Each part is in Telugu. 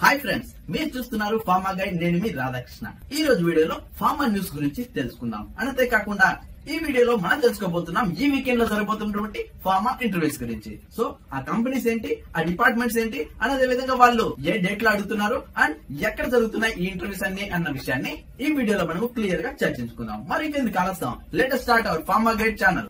హాయ్ ఫ్రెండ్స్, మీరు చూస్తున్నారు ఫార్మా గైడ్. నేను మీ రాధాకృష్ణ. ఈ రోజు వీడియోలో ఫార్మా న్యూస్ గురించి తెలుసుకుందాం. అంతేకాకుండా ఈ వీడియోలో మనం తెలుసుకోబోతున్నాం ఈ వీకెండ్ లో జరగబోతున్నటువంటి ఫార్మా ఇంటర్వ్యూస్ గురించి. సో ఆ కంపెనీస్ ఏంటి, ఆ డిపార్ట్మెంట్స్ ఏంటి, అదే విధంగా వాళ్ళు ఏ డేట్ లో అడుగుతున్నారు అండ్ ఎక్కడ జరుగుతున్నాయి ఈ ఇంటర్వ్యూస్ అన్ని అన్న విషయాన్ని ఈ వీడియోలో మనం క్లియర్ గా చర్చించుకుందాం. మరి ఇంకెందుకు ఆలస్యం, let us start our pharma guide channel.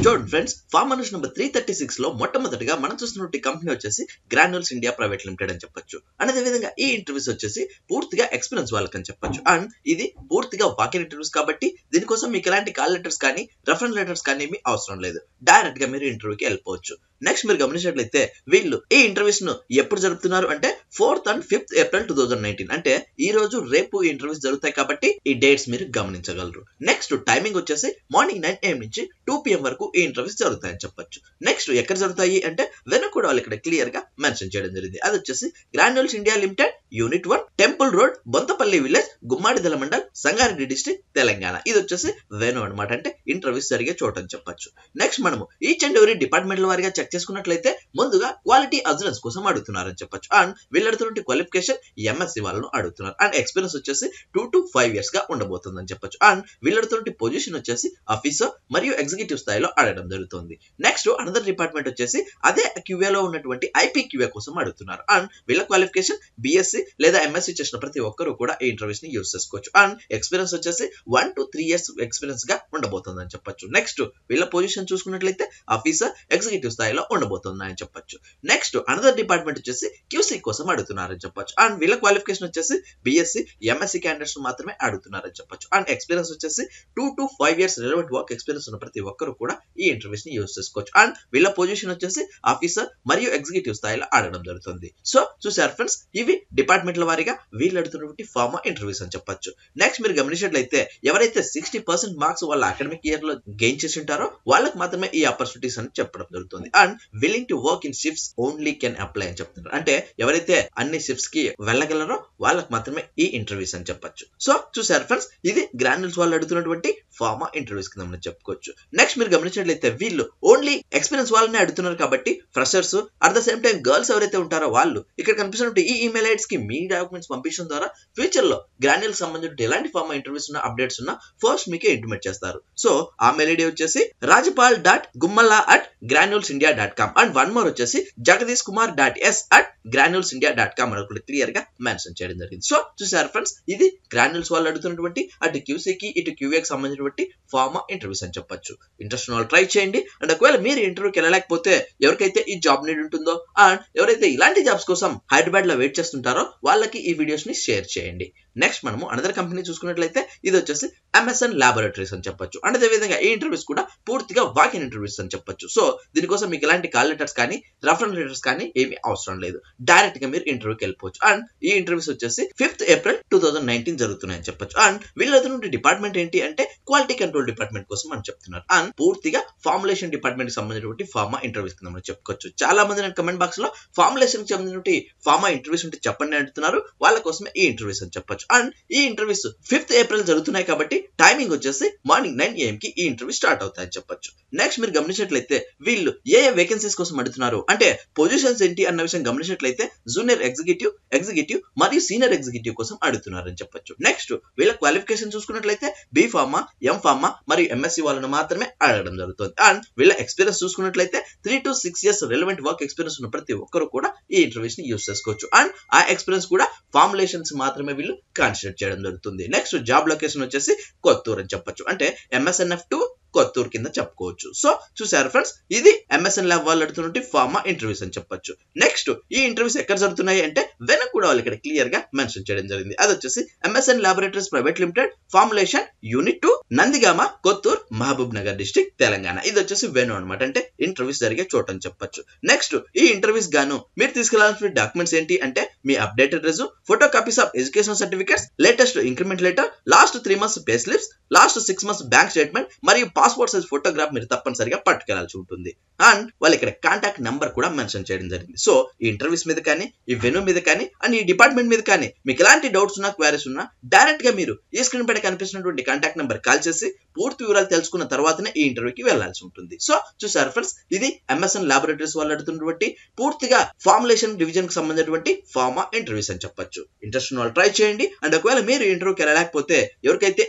చూడండి ఫ్రెండ్స్, ఫార్మా న్యూస్ నెంబర్ 336 లో మొట్టమొదటిగా మనం చూస్తున్నటువంటి కంపెనీ వచ్చేసి గ్రాన్యూల్స్ ఇండియా ప్రైవేట్ లిమిటెడ్ అని చెప్పొచ్చు. అండ్ అదే విధంగా ఈ ఇంటర్వ్యూస్ వచ్చేసి పూర్తిగా ఎక్స్పీరియన్స్ వాళ్ళకని చెప్పొచ్చు. అండ్ ఇది పూర్తిగా వాకిన్ ఇంటర్వ్యూస్ కాబట్టి దీనికోసం మీకు ఎలాంటి కాల్ లెటర్స్ కానీ రెఫరెన్స్ లెటర్స్ కానీ ఏమీ అవసరం లేదు. డైరెక్ట్ గా మీరు ఇంటర్వ్యూకి వెళ్ళిపోవచ్చు. నెక్స్ట్ మీరు గమనించినట్లయితే వీళ్ళు ఈ ఇంటర్వ్యూస్ ను ఎప్పుడు జరుపుతున్నారు అంటే 4th and 5th April 2019, అంటే ఈ రోజు రేపు ఈ ఇంటర్వ్యూస్ జరుగుతాయి కాబట్టి ఈ డేట్స్ మీరు గమనించగలరు. నెక్స్ట్ టైమింగ్ వచ్చేసి మార్నింగ్ 9 AM నుంచి 2 PM వరకు ఈ ఇంటర్వ్యూస్ జరుగుతాయని చెప్పొచ్చు. నెక్స్ట్ ఎక్కడ జరుగుతాయి అంటే వెనక కూడా వాళ్ళు ఇక్కడ క్లియర్ గా మెన్షన్ చేయడం జరిగింది. అది వచ్చేసి granules India limited, unit 1, temple road, Bonthapalli village, Gummadidala mandal, Sangareddy district, Telangana. ఇది వచ్చేసి వెను అనమాట, అంటే ఇంటర్వ్యూస్ జరిగే చోట అని చెప్పొచ్చు. నెక్స్ట్ మనము ఈచ్ అండ్ ఎవరీ డిపార్ట్మెంట్ వారిగా చెక్ చేసుకున్నట్లయితే ముందుగా క్వాలిటీ అజురెన్స్ కోసం అడుగుతున్నారని చెప్పొచ్చు. అండ్ వీళ్ళు అడుగుతున్న క్వాలిఫికేషన్ MSc వాళ్ళను అడుగుతున్నారు. అండ్ ఎక్స్పీరియన్స్ వచ్చేసి 2 to 5 years గా ఉండబోతుందని చెప్పొచ్చు. అండ్ వీళ్ళు అడుగుతున్న పొజిషన్ వచ్చేసి ఆఫీసర్ మరియు ఎగ్జిక్యూటివ్ స్థాయిలో అడగడం జరుగుతుంది. నెక్స్ట్ అనదర్ డిపార్ట్మెంట్ వచ్చేసి అదే QA లో ఉన్నటువంటి IPQA కోసం అడుగుతున్నారు. అండ్ వీళ్ళ క్వాలిఫికేషన్ BSc లేదా MSc చేసిన ప్రతి ఒక్కరు కూడా ఈ ఇంటర్వ్యూస్ ని యూజ్ చేసుకోవచ్చు. అండ్ ఎక్స్పీరియన్స్ వచ్చేసి 1 to 3 years ఎక్స్పీరియన్స్ గా ఉండబోతుందని చెప్పొచ్చు. నెక్స్ట్ వీళ్ళ పొజిషన్ చూసుకున్నట్లయితే ఆఫీసర్ ఎగ్జిక్యూటివ్ స్థాయిలో ఉండబోతుందని చెప్పొచ్చు. నెక్స్ట్ అనదర్ డిపార్ట్మెంట్ వచ్చేసి QC కోసం అడుగుతున్నారని చెప్పొచ్చు. అండ్ వీళ్ళ క్వాలిఫికేషన్ వచ్చేసి BSc MSc క్యాండిడేట్స్ మాత్రమే అడుగుతున్నారని చెప్పొచ్చు. అండ్ ఎక్స్పీరియన్స్ వచ్చేసి 2 to 5 years relevant work experience ఉన్న ప్రతి ఒక్కరు కూడా ఈ ఇంటర్వ్యూస్ ని యూజ్ చేసుకోవచ్చు. అండ్ వీళ్ళ పొజిషన్ వచ్చేసి ఆఫీసర్ మరియు ఎగ్జిక్యూటివ్ స్థాయిలో అడగడం జరుగుతుంది. సో చూసారు ఫ్రెండ్స్, ఇవి డిపార్ట్మెంట్ల వారీగా వీళ్ళు అడుగుతున్నటువంటి ఫార్మా ఇంటర్వ్యూస్ అని చెప్పొచ్చు. నెక్స్ట్ మీరు గమనించినట్లయితే ఎవరైతే 60% మార్క్స్ వాళ్ళ అకాడమిక్ ఇయర్ లో గెయిన్ చేసి ఉంటారో వాళ్ళకి మాత్రమే ఈ ఆపర్చునిటీస్ అని చెప్పడం జరుగుతుంది. And willing to work in shifts only can apply అని చెప్తున్నారు. అంటే ఎవరైతే అన్ని షిఫ్ట్స్ కి వెళ్ళగలరో వాళ్ళకి మాత్రమే ఈ ఇంటర్వ్యూస్ అని చెప్పొచ్చు. సో చూసారు ఫ్రెండ్స్, ఇది గ్రాన్యూల్స్ వాళ్ళు అడుగుతున్నటువంటి ఫార్మా ఇంటర్వ్యూస్ కింద మనం చెప్పుకోవచ్చు. నెక్స్ట్ మీరు గమనించినట్లయితే వీళ్ళు ఓన్లీ ఎక్స్పీరియన్స్ వాళ్ళని అడుగుతున్నారు కాబట్టి freshers at the same time girls ఎవరైతే ఉంటారో వాళ్ళు ఇక్కడ కనిపిస్తున్నట్టు ఈ ఈమెయిల్ ఐడ్స్ కి మీ డాక్యుమెంట్స్ పంపించడం ద్వారా ఫ్యూచర్ లో గ్రాన్యూల్స్ సంబంధించిన ఎలాంటి ఫార్మా ఇంటర్వ్యూస్ ఉన్న అప్డేట్స్ ఉన్నా ఫస్ట్ మీకే ఇంటిమేట్ చేస్తారు. సో ఆ మెయిల్ ఐడి వచ్చేసి rajpal.gummala@granulesindia.com అండ్ వన్ మోర్ వచ్చేసి jagdishkumar.s@granulesindia.com అని కూడా క్లియర్ గా మెన్షన్ చేయడం జరిగింది. సో చూసారు ఫ్రెండ్స్, ఇది గ్రాన్యూల్స్ వాళ్ళు అడుగుతున్నటువంటి అటు QC కి ఇటు QA కి సంబంధించినటువంటి ఫార్మా ఇంటర్వ్యూస్ అని చెప్పొచ్చు. ఇంట్రెస్ట్ ఉన్న వాళ్ళు ట్రై చేయండి. అండ్ ఒకవేళ మీరు ఇంటర్వ్యూకి వెళ్ళలేకపోతే ఎవరికైతే ఈ జాబ్ నీడ్ ఉంటుందో అండ్ ఎవరైతే ఇలాంటి జాబ్స్ కోసం హైదరాబాద్ లో వెయిట్ చేస్తుంటారో వాళ్ళకి ఈ వీడియోస్ ని షేర్ చేయండి. నెక్స్ట్ మనము అనదర్ కంపెనీ చూసుకున్నట్లయితే ఇది వచ్చేసి MSN లాబొరేటరీస్ అని చెప్పొచ్చు. అండ్ అదే విధంగా ఈ ఇంటర్వ్యూస్ కూడా పూర్తిగా వాకిన్ ఇంటర్వ్యూస్ అని చెప్పొచ్చు. సో దీనికోసం మీకు ఎలాంటి కాల్ లెటర్స్ కానీ రెఫరెన్స్ లెటర్స్ కానీ ఏమీ అవసరం లేదు. డైరెక్ట్ గా మీరు ఇంటర్వ్యూకి వెళ్ళిపోవచ్చు. అండ్ ఈ ఇంటర్వ్యూస్ వచ్చేసి 5th April 2019 జరుగుతున్నాయని చెప్పొచ్చు. అండ్ వీళ్ళ డిపార్ట్మెంట్ ఏంటి అంటే క్వాలిటీ కంట్రోల్ డిపార్ట్మెంట్ కోసం అని చెప్తున్నారు. అండ్ పూర్తిగా ఫార్ములేషన్ డిపార్ట్మెంట్ కి సంబంధించినటువంటి ఫార్మా ఇంటర్వ్యూస్ కింద మనం చెప్పుకోవచ్చు. చాలా మంది నేను కమెంట్ బాక్స్ లో ఫార్ములేషన్ కి సంబంధించిన ఫార్మా ఇంటర్వ్యూస్ ఉంటే చెప్పండి అంటున్నారు. వాళ్ళ కోసమే ఈ ఇంటర్వ్యూస్ అని చెప్పొచ్చు. అండ్ ఈ ఇంటర్వ్యూస్ 5th April జరుగుతున్నాయి కాబట్టి టైమింగ్ వచ్చేసి మార్నింగ్ 9 AM కి ఈ ఇంటర్వ్యూ స్టార్ట్ అవుతాయని చెప్పొచ్చు. నెక్స్ట్ మీరు గమనించినట్లయితే వీళ్ళు ఏ వేకెన్సీస్ కోసం అడుగుతున్నారు అంటే పొజిషన్స్ ఏంటి అన్న విషయం గమనించినట్లయితే జూనియర్ ఎగ్జిక్యూటివ్ మరియు సీనియర్ ఎగ్జిక్యూటివ్ కోసం అడుగుతున్నారని చెప్పొచ్చు. నెక్స్ట్ వీళ్ళ క్వాలిఫికేషన్ చూసుకున్నట్లయితే B.Pharma, M.Pharma మరియు MSc వాళ్ళను మాత్రమే అడగడం జరుగుతుంది. అండ్ వీళ్ళ ఎక్స్పీరియన్స్ చూసుకున్నట్లయితే 3 to 6 years relevant work experience ఉన్న ప్రతి ఒక్కరు కూడా ఈ ఇంటర్వ్యూస్ ని యూజ్ చేసుకోవచ్చు. అండ్ ఆ ఎక్స్పీరియన్స్ కూడా ఫార్ములేషన్స్ మాత్రమే వీళ్ళు కన్సిడర్ చేయడం జరుగుతుంది. నెక్స్ట్ జాబ్ లొకేషన్ వచ్చేసి కొత్తూరు అని చెప్పొచ్చు. అంటే MSNF2 కొత్తూరు కింద చెప్పుకోవచ్చు. సో చూసారు ఫ్రెండ్స్, ఇది MSN ల్యాబ్ వాళ్ళు అడుగుతున్నట్టు ఫార్మా ఇంటర్వ్యూస్ అని చెప్పొచ్చు. నెక్స్ట్ ఈ ఇంటర్వ్యూస్ ఎక్కడ జరుగుతున్నాయి అంటే వెనక కూడా వాళ్ళు ఇక్కడ క్లియర్ గా మెన్షన్ చేయడం జరిగింది. అది వచ్చేసి MSN laboratories private limited, formulation, unit 2, Nandigama, Kothur, Mahabub Nagar district, Telangana. ఇది వచ్చేసి వెను అనమాట, అంటే ఇంటర్వ్యూస్ జరిగే చోట అని చెప్పొచ్చు. నెక్స్ట్ ఈ ఇంటర్వ్యూస్ గాను మీరు తీసుకెళ్లాల్సిన డాక్యుమెంట్స్ ఏంటి అంటే మీ updated resume, photo copies of education certificates, latest increment letter, last 3 months pay slips, last 6 months bank statement మరియు పాస్పోర్ట్ సైజ్ ఫోటోగ్రాఫ్ మీరు తప్పనిసరిగా పట్టుకెళ్లాల్సి ఉంటుంది. అండ్ వాళ్ళు ఇక్కడ కాంటాక్ట్ నంబర్ కూడా మెన్షన్ చేయడం జరిగింది. సో ఈ ఇంటర్వ్యూస్ మీద కానీ, ఈ వెన్యూ మీద కానీ అండ్ ఈ డిపార్ట్మెంట్ మీద కానీ మీకు ఎలాంటి డౌట్స్ ఉన్నా, క్వారీస్ ఉన్నా డైరెక్ట్ గా మీరు ఈ స్క్రీన్ పైన కనిపిస్తున్నటువంటి కాంటాక్ట్ నెంబర్ కాల్ చేసి పూర్తి వివరాలు తెలుసుకున్న తర్వాతనే ఈ ఇంటర్వ్యూకి వెళ్లాల్సి ఉంటుంది. సో చూసారు ఫ్రెండ్స్, ఇది MSN లాబొరేటరీస్ వాళ్ళు అడుగుతున్నటువంటి పూర్తిగా ఫార్ములేషన్ డివిజన్ కి సంబంధించినటువంటి ఫార్మా ఇంటర్వ్యూస్ అని చెప్పొచ్చు. ఇంట్రెస్ట్ ఉన్న వాళ్ళు ట్రై చేయండి. అండ్ ఒకవేళ మీరు ఇంటర్వ్యూకి వెళ్ళలేకపోతే ఎవరికైతే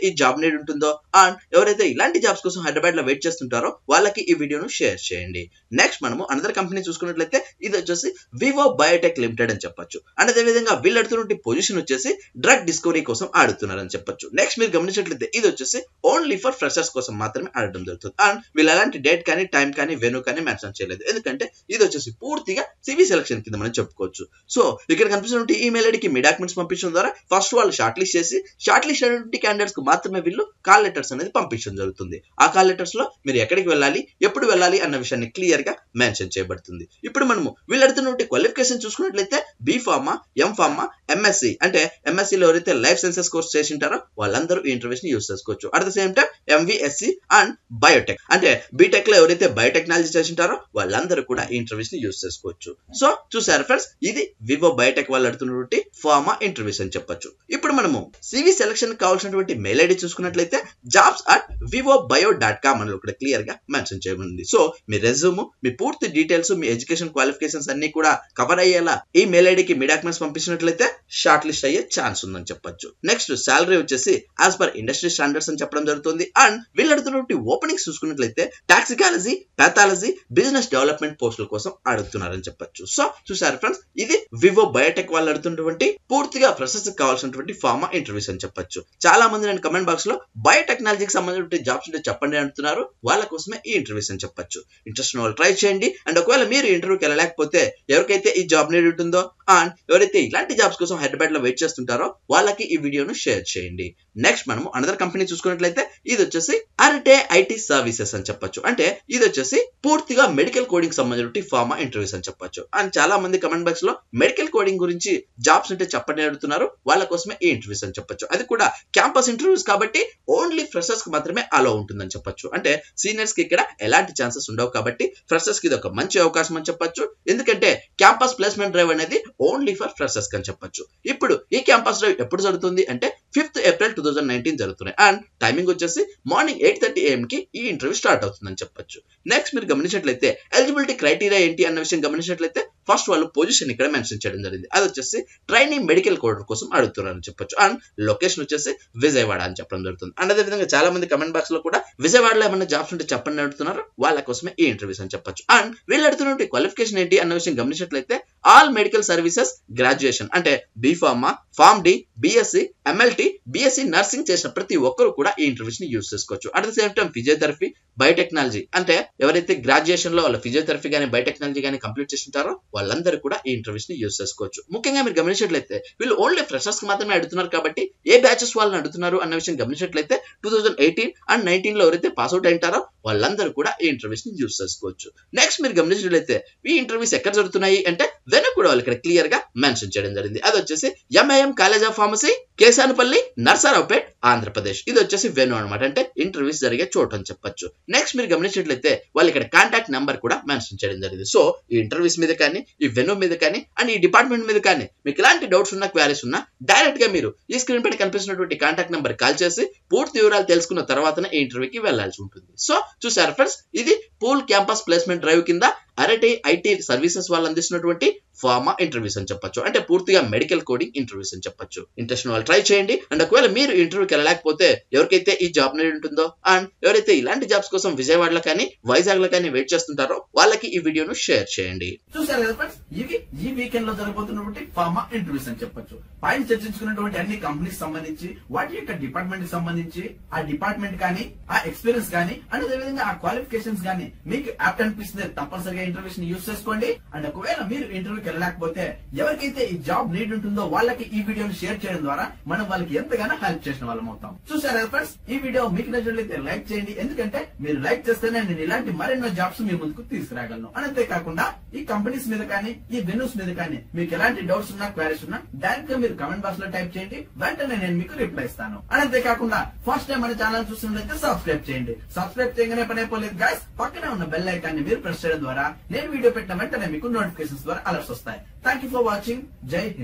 ఈ జాబ్ నీడ్ ఉంటుందో అండ్ ఎవరైతే ఇలాంటి జాబ్స్ కోసం హైదరాబాద్ లో వెయిట్ చేస్తుంటారో వాళ్ళకి ఈ వీడియోను షేర్ చేయండి. నెక్స్ట్ మనము అనదర్ కంపెనీ చూసుకున్నట్లయితే ఇది వచ్చేసి వివో బయోటెక్ లిమిటెడ్ అని చెప్పొచ్చు. అండ్ అదే విధంగా వీళ్ళు అడుగుతున్న పొజిషన్ వచ్చేసి డ్రగ్ డిస్కవరీ కోసం ఆడుతున్నారని చెప్పొచ్చు. నెక్స్ట్ మీరు గమనించినట్లయితే ఇది వచ్చేసి ఓన్లీ ఫర్ ఫ్రెషర్స్ కోసం మాత్రమే ఆడడం జరుగుతుంది. అండ్ వీళ్ళు ఎలాంటి డేట్ కానీ, టైం కానీ, వెన్యూ కానీ మెన్షన్ చేయలేదు. ఎందుకంటే ఇది వచ్చేసి పూర్తిగా సివి సెలక్షన్ కింద మనం చెప్పుకోవచ్చు. సో ఇక్కడ కనిపిస్తున్న ఈమెయిల్ ఐడికి మీ డాక్యుమెంట్స్ పంపించడం ద్వారా ఫస్ట్ వాళ్ళు షార్ట్ లిస్ట్ చేసి షార్ట్ లిస్ట్ అయినటువంటి క్యాండిడేట్స్ కు మాత్రమే వీళ్ళు కాల్ లెటర్స్ అనేది పంపించడం జరుగుతుంది. ఆ కాల్ లెటర్స్ లో మీరు ఎక్కడికి వెళ్ళాలి, ఎప్పుడు వెళ్ళాలి అన్న విషయాన్ని క్లియర్ గా మెన్షన్ చేయబడుతుంది. ఇప్పుడు మనము వీళ్ళు అడుగుతున్నటువంటి క్వాలిఫికేషన్ చూసుకున్నట్లయితే B pharma, M pharma, MSc అంటే MSc లో ఎవరైతే లైఫ్ సైన్సెస్ కోర్స్ చేసింటారో వాళ్ళందరూ ఈ ఇంటర్వ్యూస్ ని యూస్ చేసుకోవచ్చు. At the same time MVSc and Biotech అంటే బీటెక్ లో ఎవరైతే బయోటెక్నాలజీ చేసింటారో వాళ్ళందరూ కూడా ఈ ఇంటర్వ్యూస్ ని యూస్ చేసుకోవచ్చు. సో చూసారు ఫ్రెండ్స్, ఇది వివో బయోటెక్ వాళ్ళు అడుగుతున్నటువంటి ఫార్మా ఇంటర్వ్యూస్ అని చెప్పొచ్చు. ఇప్పుడు మనము సివి సెలక్షన్ కావాల్సినటువంటి మెయిల్ ఐడి చూసుకున్నట్లయితే jobs@vivobio.com అని ఇక్కడ క్లియర్ గా మెన్షన్ చేయబడింది. సో మీ రెజ్యూమ్, మీ పూర్తి డీటెయిల్స్, మీ ఎడ్యుకేషన్ క్వాలిఫికేషన్స్ అన్ని కూడా కవర్ అయ్యేలా ఈ మెయిల్ ఐడికి మీ డాక్యుమెంట్స్ పంపించినట్లయితే షార్ట్ లిస్ట్ అయ్యే ఛాన్స్ ఉందని చెప్పొచ్చు. నెక్స్ట్ సాలరీ వచ్చేసి యాజ్ పర్ ఇండస్ట్రీ స్టాండర్డ్స్ అని చెప్పడం జరుగుతుంది. అండ్ వీళ్ళు అడుగుతున్నటువంటి ఓపెనింగ్స్ చూసుకున్నట్లయితే టాక్సికాలజీ, పాథాలజీ, బిజినెస్ డెవలప్మెంట్ పోస్టుల కోసం అడుగుతున్నారని చెప్పొచ్చు. సో చూసారు ఫ్రెండ్స్, ఇది వివో బయోటెక్ వాళ్ళు అడుగుతున్నటువంటి పూర్తిగా ఫ్రెషర్స్ కి కావాల్సినటువంటి ఫార్మా ఇంటర్వ్యూస్ అని చెప్పొచ్చు. చాలా మంది నేను కమెంట్ బాక్స్ లో బయోటెక్నాలజీకి సంబంధించిన జాబ్స్ ఉంటే చెప్పండి అంటున్నారు. వాళ్ళ కోసమే ఈ ఇంటర్వ్యూస్ అని చెప్పొచ్చు. ఇంట్రెస్ట్ ఉన్న వాళ్ళు ట్రై చేయండి. అండ్ ఒకవేళ మీరు ఇంటర్వ్యూకి వెళ్ళలేకపోతే ఎవరికైతే ఈ జాబ్ నీడ్ ఉంటుందో అండ్ ఎవరైతే ఇలాంటి జాబ్స్ కోసం హైదరాబాద్ లో వెయిట్ చేస్తుంటారో వాళ్ళకి ఈ వీడియోను షేర్ చేయండి. నెక్స్ట్ మనము అనదర్ కంపెనీ చూసుకున్నట్లయితే ఇది వచ్చేసి అరిటే ఐటీ సర్వీసెస్ అని చెప్పొచ్చు. అంటే ఇది వచ్చేసి పూర్తిగా మెడికల్ కోడింగ్ సంబంధించిన ఫార్మా ఇంటర్వ్యూస్ అని చెప్పొచ్చు. అండ్ చాలా మంది కమెంట్ బాక్స్ లో మెడికల్ కోడింగ్ గురించి జాబ్స్ ఉంటే చెప్పండి అడుగుతున్నారు. వాళ్ళ కోసమే ఈ ఇంటర్వ్యూస్ అని చెప్పొచ్చు. అది కూడా క్యాంపస్ ఇంటర్వ్యూస్ కాబట్టి ఓన్లీ ఫ్రెషర్స్ కి మాత్రమే అలో ఉంటుందని చెప్పొచ్చు. అంటే సీనియర్స్ కి ఇక్కడ ఎలాంటి ఛాన్సెస్ ఉండవు కాబట్టి ఫ్రెషర్స్ కి ఇది ఒక మంచి అవకాశం అని చెప్పొచ్చు. ఎందుకంటే క్యాంపస్ ప్లేస్మెంట్ డ్రైవ్ అనేది ఓన్లీ ఫర్ ఫ్రెషర్స్ అని చెప్పొచ్చు. ఇప్పుడు ఈ క్యాంపస్ డ్రైవ్ ఎప్పుడు జరుగుతుంది అంటే 5th April 2019 జరుగుతున్నాయి. అండ్ టైమింగ్ వచ్చేసి మార్నింగ్ 8:30 AM కి ఈ ఇంటర్వ్యూ స్టార్ట్ అవుతుందని చెప్పొచ్చు. నెక్స్ట్ మీరు గమనించినట్లయితే ఎలిజిబిలిటీ క్రైటీరియా ఏంటి అన్న విషయం గమనించినట్లయితే ఫస్ట్ వాళ్ళు పొజిషన్ ఇక్కడ మెన్షన్ చేయడం జరిగింది. అది వచ్చేసి ట్రైనింగ్ మెడికల్ కోడర్ కోసం అడుగుతున్నారని చెప్పొచ్చు. అండ్ లొకేషన్ వచ్చేసి విజయవాడ అని చెప్పడం జరుగుతుంది. అండ్ అదే విధంగా చాలా మంది కమెంట్ బాక్స్ లో కూడా విజయవాడలో ఏమైనా జాబ్స్ ఉంటే చెప్పండి అడుగుతున్నారు. వాళ్ళ కోసమే ఈ ఇంటర్వ్యూస్ అని చెప్పొచ్చు. అండ్ వీళ్ళు అడుగుతున్న క్వాలిఫికేషన్ ఏంటి అన్న విషయం గమనించినట్లయితే ఆల్ మెడికల్ సర్వీసెస్ గ్రాడ్యుయేషన్ అంటే B pharma, pharm D, BSc, MLT, BSc nursing చేసిన ప్రతి ఒక్కరు కూడా ఈ ఇంటర్వ్యూస్ ని యూస్ చేసుకోవచ్చు. At the same time physiotherapy, biotechnology అంటే ఎవరైతే గ్రాడ్యుయేషన్ లో వాళ్ళ ఫిజియోథెరపీ కానీ బయోటెక్నాలజీ కానీ కంప్లీట్ చేస్తుంటారో వాళ్ళందరూ కూడా ఈ ఇంటర్వ్యూస్ ని యూస్ చేసుకోవచ్చు. ముఖ్యంగా మీరు గమనించినట్లయితే వీళ్ళు ఓన్లీ ఫ్రెషర్స్ కి మాత్రమే అడుగుతున్నారు కాబట్టి ఏ బ్యాచెస్ వాళ్ళని అడుగుతున్నారు అన్న విషయం గమనించినట్లయితే 2018 and 19 లో ఎవరైతే పాస్అవుట్ అయింటారో వాళ్ళందరూ కూడా ఈ ఇంటర్వ్యూస్ ని యూస్ చేసుకోవచ్చు. నెక్స్ట్ మీరు గమనించినట్లయితే ఈ ఇంటర్వ్యూస్ ఎక్కడ జరుగుతున్నాయి అంటే వెనక కూడా వాళ్ళు ఇక్కడ క్లియర్ గా మెన్షన్ చేయడం జరిగింది. అది వచ్చేసి MIM college of pharmacy, Kesanapalli, Narasaraopet, Andhra Pradesh. ఇది వచ్చేసి వెన్యూ అనమాట, అంటే ఇంటర్వ్యూస్ జరిగే చోటు అని చెప్పొచ్చు. నెక్స్ట్ మీరు గమనించినట్లయితే వాళ్ళు ఇక్కడ కాంటాక్ట్ నెంబర్ కూడా మెన్షన్ చేయడం జరిగింది. సో ఈ ఇంటర్వ్యూస్ మీద కానీ, ఈ వెన్యూ మీద కానీ అండ్ ఈ డిపార్ట్మెంట్ మీద కానీ మీకు ఎలాంటి డౌట్స్ ఉన్నా, క్వారీస్ ఉన్నా డైరెక్ట్ గా మీరు ఈ స్క్రీన్ పైన కనిపిస్తున్నటువంటి కాంటాక్ట్ నెంబర్ కాల్ చేసి పూర్తి వివరాలు తెలుసుకున్న తర్వాతనే ఈ ఇంటర్వ్యూకి వెళ్లాల్సి ఉంటుంది. సో చూసారు ఫ్రెండ్స్, ఇది పూల్ క్యాంపస్ ప్లేస్మెంట్ డ్రైవ్ కింద అరిటే ఐటీ సర్వీసెస్ వాళ్ళు అందిస్తున్నటువంటి ఫార్మా ఇంటర్వ్యూస్ అని చెప్పొచ్చు. అంటే పూర్తిగా మెడికల్ కోడింగ్ ఇంటర్వ్యూస్ అని చెప్పొచ్చు. ఇంట్రెస్ట్ వాళ్ళు ట్రై చేయండి. అండ్ ఒకవేళ మీరు ఇంటర్వ్యూకి వెళ్ళలేకపోతే ఎవరికైతే ఈ జాబ్ నీడ్ ఉంటుందో అండ్ ఎవరైతే ఇలాంటి జాబ్స్ కోసం విజయవాడలో కానీ వైజాగ్ లో కానీ వెయిట్ చేస్తుంటారో వాళ్ళకి ఈ వీడియోను షేర్ చేయండి. చూసారు కదా ఫ్రెండ్స్, ఇవి ఈ వీకెండ్ లో జరగబోతున్నటువంటి ఫార్మా ఇంటర్వ్యూస్ అని చెప్పొచ్చు. పైన చర్చించుకున్నటువంటి అన్ని కంపెనీస్ సంబంధించి, వాటి యొక్క డిపార్ట్మెంట్ కి సంబంధించి, ఆ డిపార్ట్మెంట్ కానీ, ఆ ఎక్స్పీరియన్స్ కానీ, అండ్ అదే విధంగా ఆ క్వాలిఫికేషన్స్ కానీ మీకు యాప్ట్ అనిపిస్తుంది తప్పనిసరిగా ఇంటర్వ్యూస్ ని యూస్ చేసుకోండి. అండ్ ఒకవేళ మీరు ఇంటర్వ్యూకి వెళ్ళలేకపోతే ఎవరికైతే ఈ జాబ్ నీడ్ ఉంటుందో వాళ్ళకి ఈ వీడియోని షేర్ చేయడం ద్వారా మనం వాళ్ళకి ఎంతగానో హెల్ప్ చేసిన వాళ్ళం అవుతాం. చూసారా ఫ్రెండ్స్, ఈ వీడియో మీకు నచ్చినట్లయితే లైక్ చేయండి. ఎందుకంటే మీరు లైక్ చేస్తేనే నేను ఇలాంటి మరెన్నో జాబ్స్ మీ ముందుకు తీసుకురాగలను. అంతేకాకుండా ఈ కంపెనీస్ మీద కానీ ఈ వెన్యూస్ మీద కానీ మీకు ఎలాంటి డౌట్స్ ఉన్నా క్వైరీస్ ఉన్నా డైరెక్ట్ గా మీరు కమెంట్ బాక్స్ లో టైప్ చేయండి. వెంటనే నేను మీకు రిప్లై ఇస్తాను. అంతేకాకుండా ఫస్ట్ టైం మన ఛానల్ చూస్తున్నట్లయితే సబ్స్క్రైబ్ చేయండి. సబ్స్క్రైబ్ చేయగానే పని అయిపోలేదు గైస్, పక్కనే ఉన్న బెల్ ఐకాన్ ని మీరు ప్రెస్ చేయడం ద్వారా నేను వీడియో పెట్టిన వెంటనే మీకు నోటిఫికేషన్స్ ద్వారా అలర్ట్స్ వస్తాయి. Thank you for watching. జై హింద్.